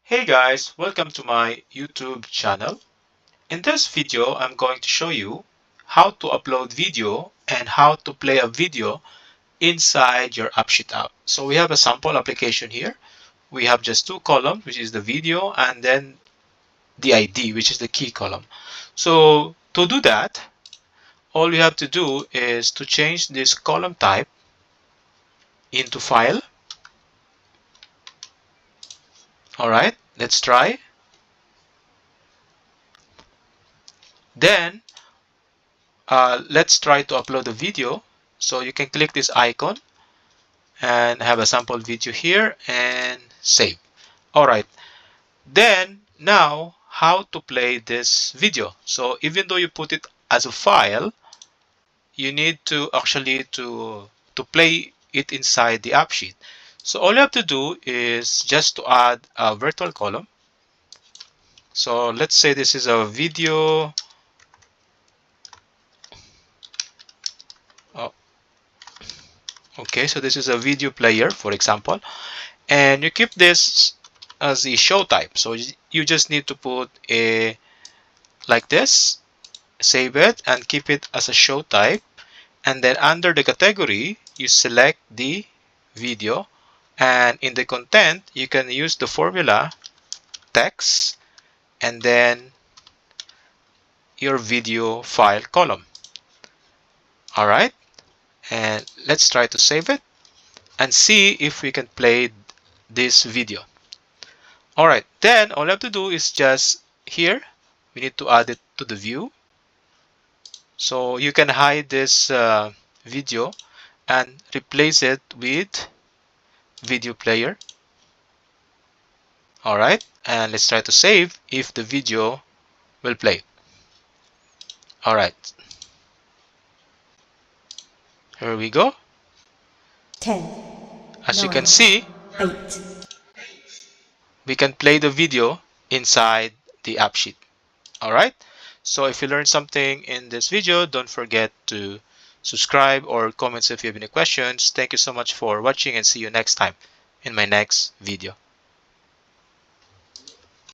Hey guys, welcome to my YouTube channel. In this video, I'm going to show you how to upload video and how to play a video inside your AppSheet app. So we have a sample application here. We have just two columns, which is the video and then the ID, which is the key column. So to do that, all you have to do is to change this column type into file. All right, let's try. Then let's try to upload a video. So you can click this icon and have a sample video here and save. All right, then now how to play this video. So even though you put it as a file, you need to actually to play it inside the app sheet. So all you have to do is just to add a virtual column. So let's say this is a video. Oh, okay, so this is a video player, for example, and you keep this as the show type. So you just need to put a like this, save it and keep it as a show type, and then under the category you select the video, and in the content you can use the formula text and then your video file column. All right, and let's try to save it and see if we can play this video. All right, then all I have to do is just here we need to add it to the view. So you can hide this video and replace it with video player. All right, and let's try to save if the video will play. All right, here we go. 10. As you 9, can see, 8. we can play the video inside the app sheet. All right, so if you learned something in this video, don't forget to subscribe or comment if you have any questions. Thank you so much for watching and see you next time in my next video.